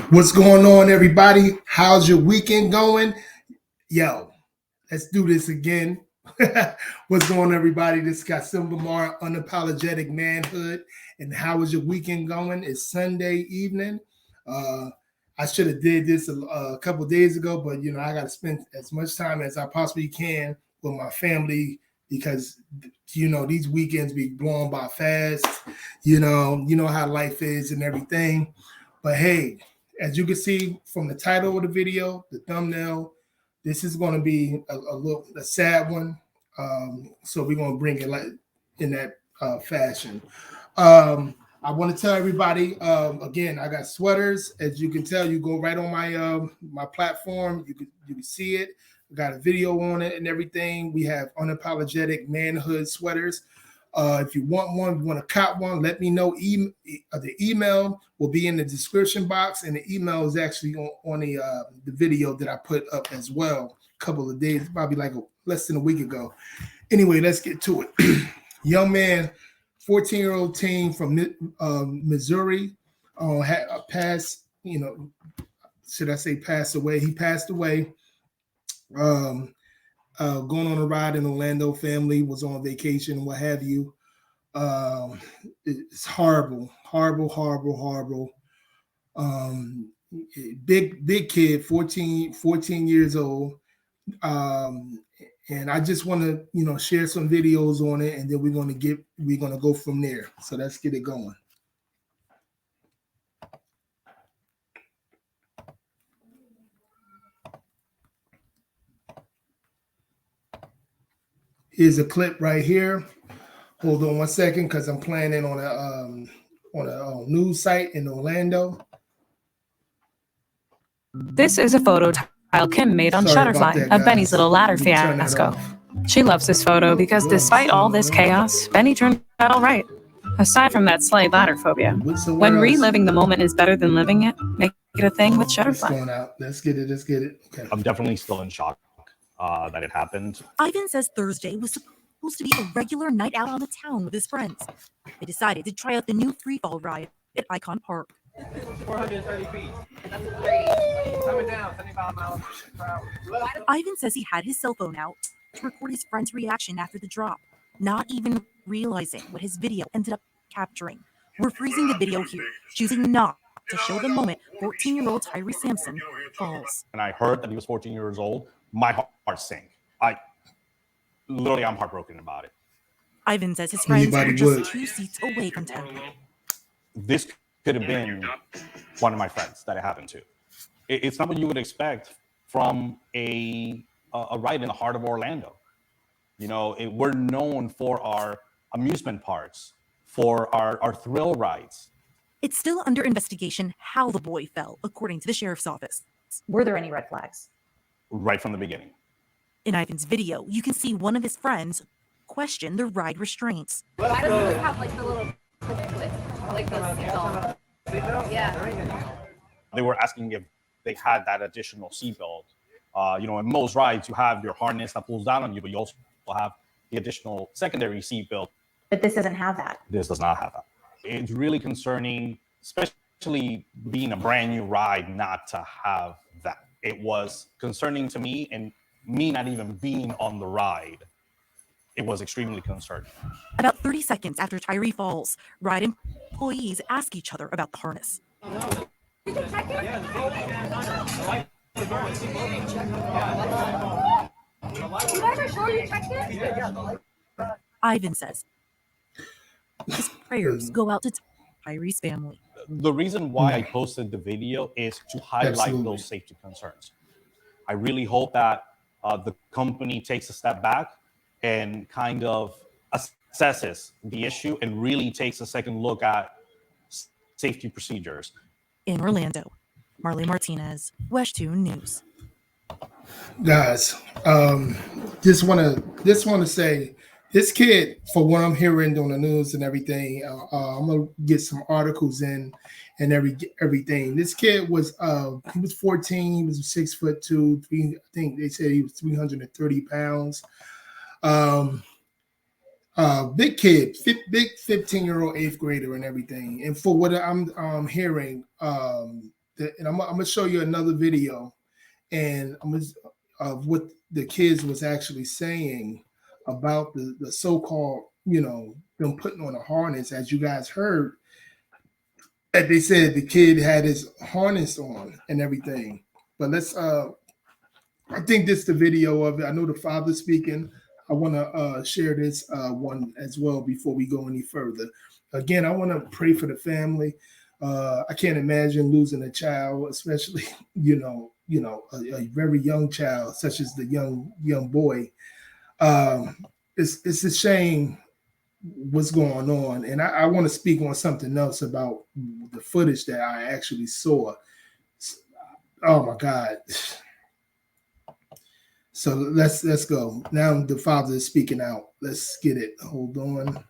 What's going on, everybody? How's your weekend going? Yo, let's do this again. What's going on, everybody? This is Kasim Bamar, Unapologetic Manhood. And how is your weekend going? It's Sunday evening. I should have did this a couple days ago, but I got to spend as much time as I possibly can with my family because these weekends be blown by fast. You know how life is and everything. But hey, as you can see from the title of the video, the thumbnail, this is going to be a sad one. So we're going to bring it like in that fashion. I want to tell everybody again, I got sweaters. As you can tell, you go right on my platform. You can see it. We got a video on it and everything. We have Unapologetic Manhood sweaters. If you want one, you want to cop one, let me know. The email will be in the description box, and the email is actually on the video that I put up as well a couple of days, probably like less than a week ago. Anyway, let's get to it. Young man, 14-year-old teen from Missouri, had passed, should I say passed away? He passed away. Going on a ride in Orlando, family was on vacation, what have you. It's horrible. Big kid, 14 years old. And I just want to, share some videos on it, and then we're going to go from there. So let's get it going. Here's a clip right here. Hold on one second, because I'm playing it on a news site in Orlando. This is a photo Kyle Kim made on Shutterfly of Benny's little ladder fiasco. She loves this photo because despite all this chaos, Benny turned out all right. Aside from that slight ladder phobia, when reliving the moment is better than living it, make it a thing with Shutterfly. Let's get it. Okay. I'm definitely still in shock that it happened. Ivan says Thursday was supposed to be a regular night out on the town with his friends. They decided to try out the new freefall ride at Icon Park. 430 feet. That's great. Coming down, 75 miles per hour. Ivan says he had his cell phone out to record his friend's reaction after the drop, not even realizing what his video ended up capturing. We're freezing the video here, choosing not to show the moment 14-year-old Tyree Sampson falls. And I heard that he was 14 years old. My heart sank. I'm heartbroken about it. Ivan says his friends were just 2 seats away from town. This could have been one of my friends that it happened to. It's not what you would expect from a ride in the heart of Orlando. We're known for our amusement parks, for our thrill rides. It's still under investigation how the boy fell, according to the sheriff's office. Were there any red flags? Right from the beginning. In Ivan's video, you can see one of his friends question the ride restraints. Why doesn't this have like the little clip, like the seatbelt? Yeah. They were asking if they had that additional seatbelt. In most rides, you have your harness that pulls down on you, but you also have the additional secondary seatbelt. But this doesn't have that. This does not have that. It's really concerning, especially being a brand new ride, not to have that. It was concerning to me, and me not even being on the ride, it was extremely concerning. About 30 seconds after Tyree falls, ride employees ask each other about the harness. You can check it? You guys are sure you checked it? Ivan says his prayers go out to Tyree's family. The reason why I posted the video is to highlight those safety concerns. I really hope that the company takes a step back and kind of assesses the issue and really takes a second look at safety procedures. In Orlando, Marley Martinez, WESH2 News. Guys, just want to say, this kid, for what I'm hearing on the news and everything, I'm gonna get some articles in and everything. This kid was he was 14. He was 6'2", I think they said he was 330 pounds. Big kid, big 15-year-old 8th grader and everything. And for what I'm hearing, and I'm gonna show you another video, and of what the kids was actually saying about the so-called, them putting on a harness, as you guys heard. And they said the kid had his harness on and everything. But I think this is the video of it. I know the father speaking. I want to share this one as well before we go any further. Again, I want to pray for the family. I can't imagine losing a child, especially a very young child, such as the young boy. It's a shame what's going on, and I want to speak on something else about the footage that I actually saw. Oh my God! So let's go. Now the father is speaking out. Let's get it. Hold on.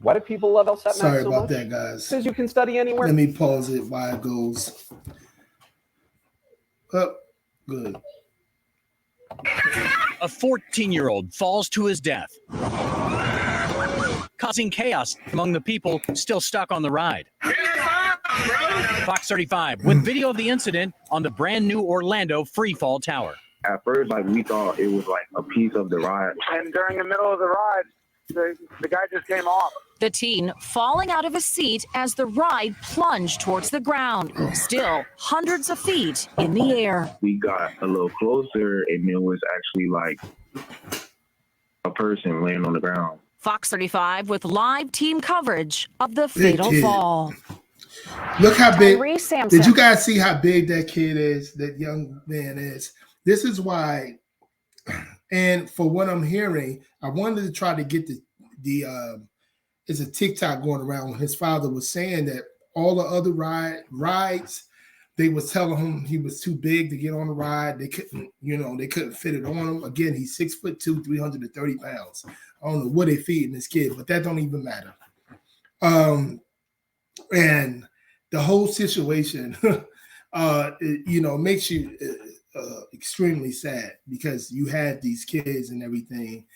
Why do people love LSAT Math Sorry so about much? that, guys. Because you can study anywhere. Let me pause it while it goes. Oh, good. A 14-year-old falls to his death, causing chaos among the people still stuck on the ride. Fox 35 with video of the incident on the brand new Orlando Freefall Tower. At first, we thought it was a piece of the ride. And during the middle of the ride, the guy just came off. The teen falling out of his seat as the ride plunged towards the ground, still hundreds of feet in the air. We got a little closer, and it was actually a person laying on the ground. Fox 35 with live team coverage of the fatal fall. Look how big. Sampson. Did you guys see how big that kid is, that young man is? This is why, and for what I'm hearing, I wanted to try to get it's a TikTok going around when his father was saying that all the other rides, they was telling him he was too big to get on the ride. They couldn't fit it on him. Again, he's 6'2", 330 pounds. I don't know what they feeding this kid, but that don't even matter. And the whole situation, makes you extremely sad, because you had these kids and everything.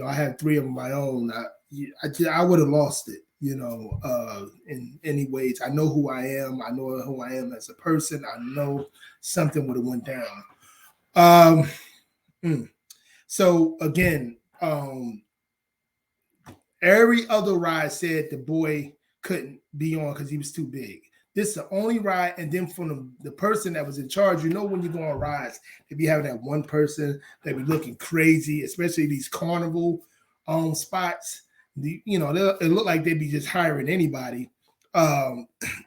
I had 3 of my own. I would have lost it, in any ways. I know who I am. I know who I am as a person. I know something would have went down. So again, every other ride said the boy couldn't be on because he was too big. This is the only ride. And then from the person that was in charge, when you go on rides, they be having that one person that be looking crazy, especially these carnival spots. It look like they'd be just hiring anybody.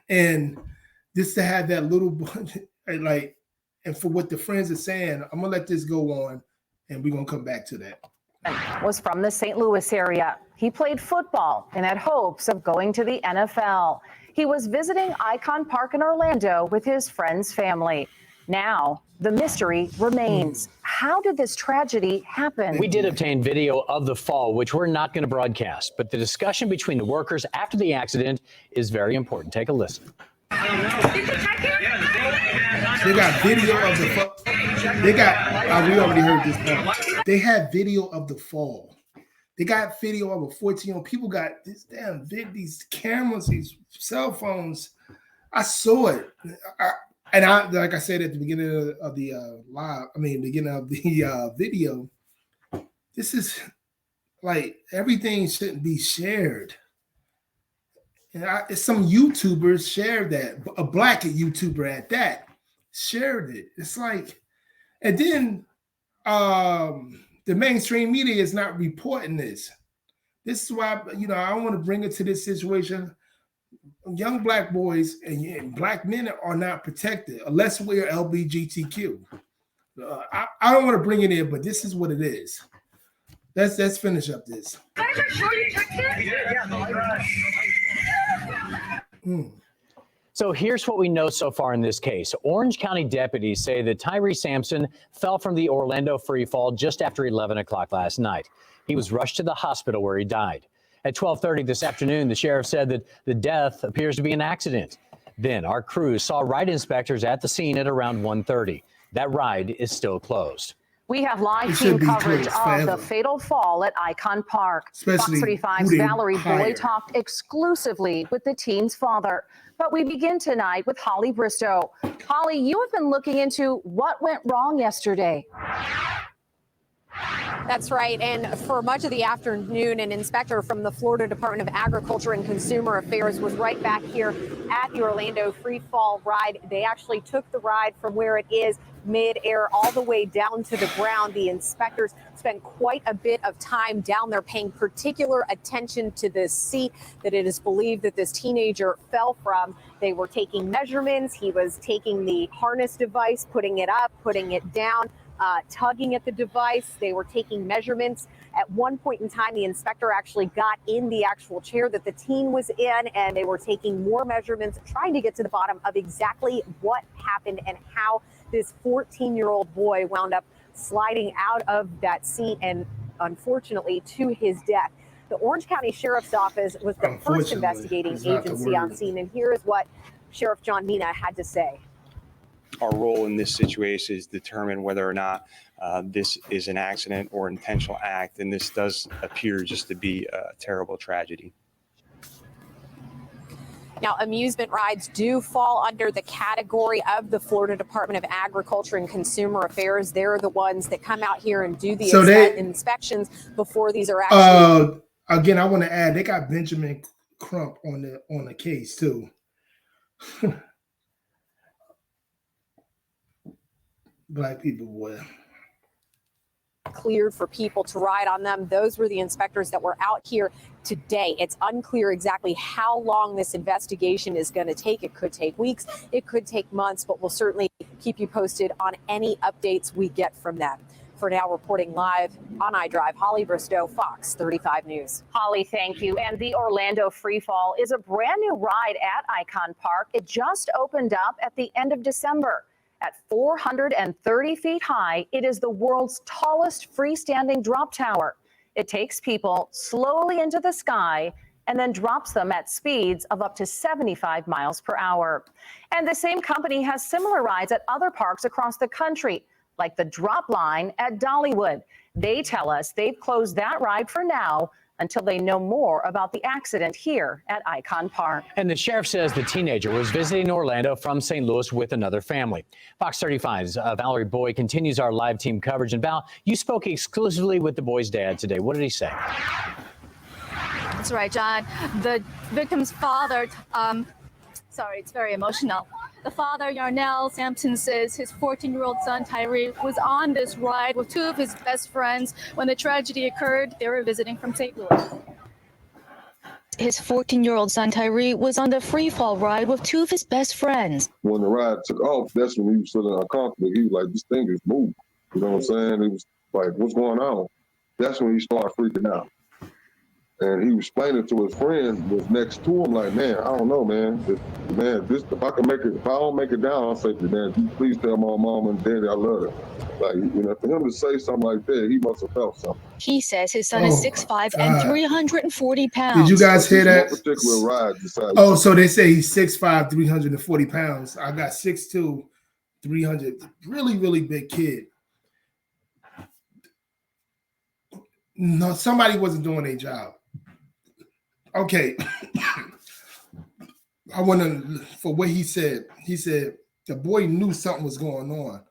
And just to have that little, and for what the friends are saying, I'm gonna let this go on, and we're gonna come back to that. Was from the St. Louis area. He played football and had hopes of going to the NFL. He was visiting Icon Park in Orlando with his friend's family. Now, the mystery remains. How did this tragedy happen? We did obtain video of the fall, which we're not going to broadcast, but the discussion between the workers after the accident is very important. Take a listen. They got video of the fall. We already heard this part. They had video of the fall. They got video of a 14-year-old. People got this damn these cameras, these cell phones. I saw it. And like I said at the beginning of the beginning of the video, this is everything shouldn't be shared. And some YouTubers shared that, a black YouTuber at that, shared it. It's and then the mainstream media is not reporting this. This is why, I want to bring it to this situation. Young black boys and black men are not protected unless we're LGBTQ. I don't want to bring it in, but this is what it is. Let's finish up this. So here's what we know so far in this case. Orange County deputies say that Tyree Sampson fell from the Orlando Freefall just after 11 o'clock last night. He was rushed to the hospital where he died. At 12:30 this afternoon, the sheriff said that the death appears to be an accident. Then our crews saw ride inspectors at the scene at around 1:30. That ride is still closed. We have live It team should be coverage closed of forever. the fatal fall at Icon Park. Especially Fox 35's who they Valerie Boy hire. talked exclusively with the teen's father. But we begin tonight with Holly Bristow. Holly, you have been looking into what went wrong yesterday. That's right. And for much of the afternoon, an inspector from the Florida Department of Agriculture and Consumer Affairs was right back here at the Orlando Free Fall ride. They actually took the ride from where it is mid-air all the way down to the ground. The inspectors spent quite a bit of time down there paying particular attention to this seat that it is believed that this teenager fell from. They were taking measurements. He was taking the harness device, putting it up, putting it down, tugging at the device. They were taking measurements. At one point in time, the inspector actually got in the actual chair that the teen was in, and they were taking more measurements, trying to get to the bottom of exactly what happened and how this 14-year-old boy wound up sliding out of that seat and unfortunately to his death. The Orange County Sheriff's Office was the first investigating agency on scene, and here is what Sheriff John Mina had to say. Our role in this situation is determine whether or not this is an accident or intentional act, and this does appear just to be a terrible tragedy. Now, amusement rides do fall under the category of the Florida Department of Agriculture and Consumer Affairs. They're the ones that come out here and do the inspections before these are actually. Again, I want to add, they got Benjamin Crump on the case too. Black people, boy. Cleared for people to ride on them. Those were the inspectors that were out here today. It's unclear exactly how long this investigation is going to take. It could take weeks, it could take months, but we'll certainly keep you posted on any updates we get from them. For now, reporting live on iDrive, Holly Bristow, Fox 35 News. Holly, thank you. And the Orlando Free Fall is a brand new ride at Icon Park. It just opened up at the end of December. At 430 feet high, it is the world's tallest freestanding drop tower. It takes people slowly into the sky and then drops them at speeds of up to 75 miles per hour. And the same company has similar rides at other parks across the country, like the Drop Line at Dollywood. They tell us they've closed that ride for now until they know more about the accident here at Icon Park. And the sheriff says the teenager was visiting Orlando from St. Louis with another family. Fox 35's Valerie Boy continues our live team coverage. And Val, you spoke exclusively with the boy's dad today. What did he say? That's right, John. The victim's father, sorry, it's very emotional. The father, Yarnell Sampson, says his 14-year-old son, Tyree, was on this ride with two of his best friends. When the tragedy occurred, they were visiting from St. Louis. His 14-year-old son, Tyree, was on the free fall ride with two of his best friends. When the ride took off, that's when he was feeling uncomfortable. He was like, this thing is moving. You know what I'm saying? He was like, what's going on? That's when he started freaking out. And he was explaining to his friend was next to him, like, man, I don't know, man. If I don't make it down, I'll say to man, please tell my mom and daddy I love them. Like, you know, for him to say something like that, he must have felt something. He says his son is 6'5" and 340 pounds. Did you guys hear that? Particular ride decided. Oh, so they say he's 6'5", 340 pounds. I got 6'2", 300. Really, really big kid. No, somebody wasn't doing their job. Okay. I want to, for what he said the boy knew something was going on.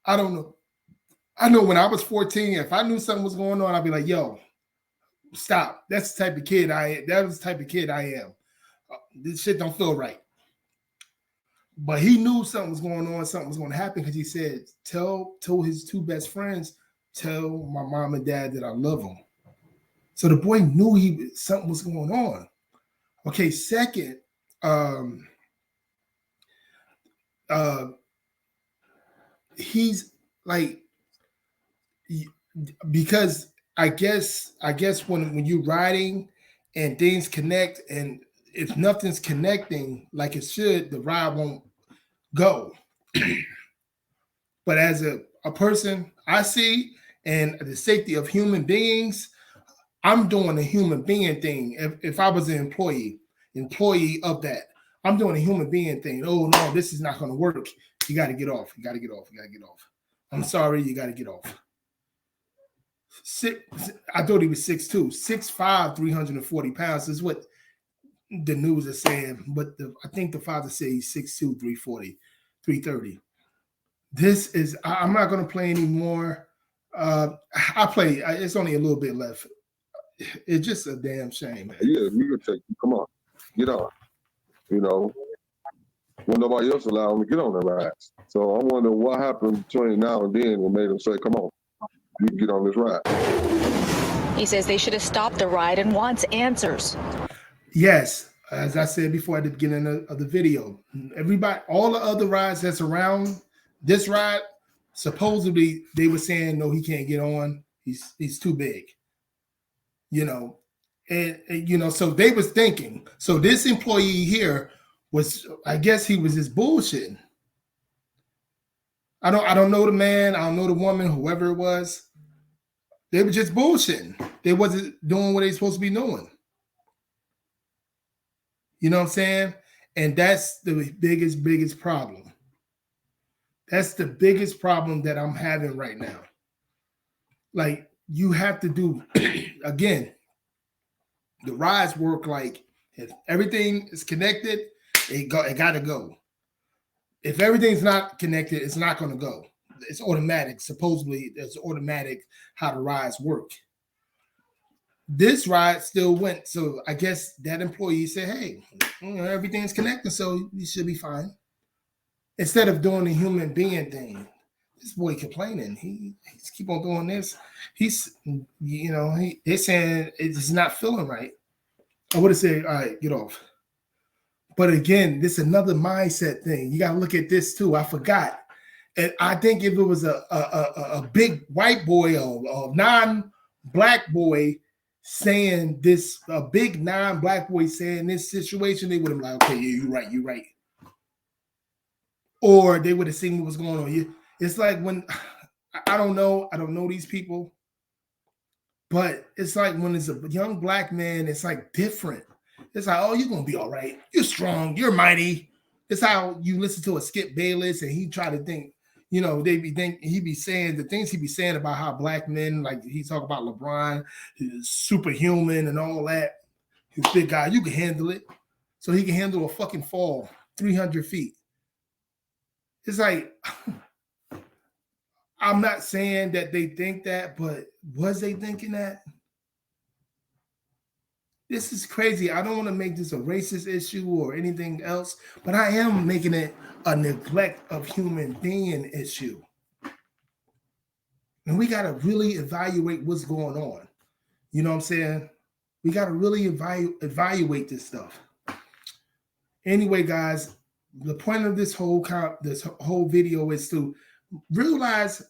I don't know. I know when I was 14, if I knew something was going on, I'd be like, yo, stop. That's the type of kid that was the type of kid I am. This shit don't feel right. But he knew something was going on, something was going to happen, because he said, told his two best friends, tell my mom and dad that I love them. So the boy knew something was going on. Okay, second, he's like, because I guess when you're riding and things connect, and if nothing's connecting like it should, the ride won't go. But as a person, I see, and the safety of human beings, I'm doing a human being thing. If I was an employee of that, I'm doing a human being thing. Oh no, this is not going to work. You got to get off. You got to get off. You got to get off. I'm sorry, you got to get off. I thought he was 6'2", 6'5", 340 pounds is what the news is saying. But I think the father said he's 6'2", 340, 330. This is, I'm not going to play anymore. It's only a little bit left. It's just a damn shame, man. Yeah, you can take, come on, get on. You know, when nobody else allowed him to get on the rides. So I wonder what happened between now and then what made him say, come on, you can get on this ride. He says they should have stopped the ride and wants answers. Yes, as I said before at the beginning of the video, everybody, all the other rides that's around this ride, supposedly they were saying, no, he can't get on. He's too big. You know, and you know, so they was thinking. So this employee here was, I guess he was just bullshitting. I don't know the man, I don't know the woman, whoever it was. They were just bullshitting. They wasn't doing what they supposed to be doing. You know what I'm saying? And that's the biggest problem. That's the biggest problem that I'm having right now. Like, you have to do, again, the rides work like if everything is connected, it got to go. If everything's not connected, it's not going to go. It's automatic. Supposedly, it's automatic how the rides work. This ride still went. So I guess that employee said, hey, everything's connected, so you should be fine. Instead of doing the human being thing. This boy complaining. He's keep on doing this. He's, you know, they're saying it's not feeling right. I would have said, all right, get off. But again, this is another mindset thing. You got to look at this too. I forgot. And I think if it was a big white boy or a non-black boy saying this, a big non-black boy saying this situation, they would have been like, okay, yeah, you're right. Or they would have seen what was going on. It's like when, I don't know these people, but it's like when it's a young black man, it's like different. It's like, oh, you're going to be all right. You're strong. You're mighty. It's how you listen to a Skip Bayless and he try to think, you know, he be saying the things he be saying about how black men, like he talk about LeBron, he's superhuman and all that. He's a big guy. You can handle it. So he can handle a fucking fall 300 feet. It's like, I'm not saying that they think that, but was they thinking that? This is crazy. I don't want to make this a racist issue or anything else, but I am making it a neglect of human being issue. And we got to really evaluate what's going on. You know what I'm saying? We got to really evaluate this stuff. Anyway, guys, the point of this whole video is to realize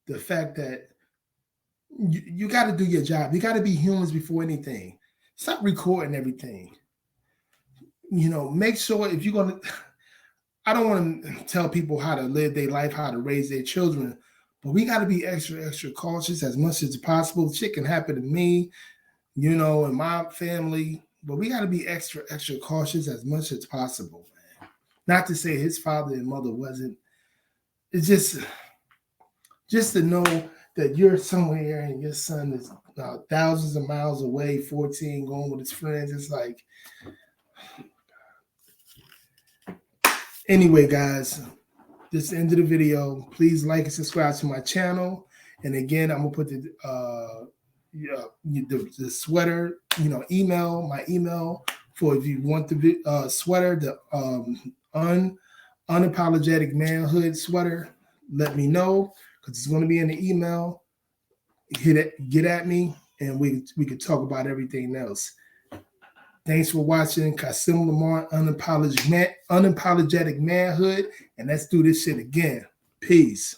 the fact that you got to do your job. You got to be humans before anything. Stop recording everything. You know, make sure if you're going to, I don't want to tell people how to live their life, how to raise their children, but we got to be extra cautious as much as possible. Shit can happen to me, you know, and my family, but we got to be extra cautious as much as possible, man. Not to say his father and mother wasn't. It's just to know that you're somewhere and your son is thousands of miles away, 14, going with his friends. It's like, anyway, guys, this is the end of the video. Please like and subscribe to my channel. And again, I'm gonna put the sweater, you know, my email for if you want the sweater, the unapologetic manhood sweater. Let me know. It's going to be in the email. Get at me, and we could talk about everything else. Thanks for watching Kasim Lamar Unapologetic Manhood, and let's do this shit again. Peace.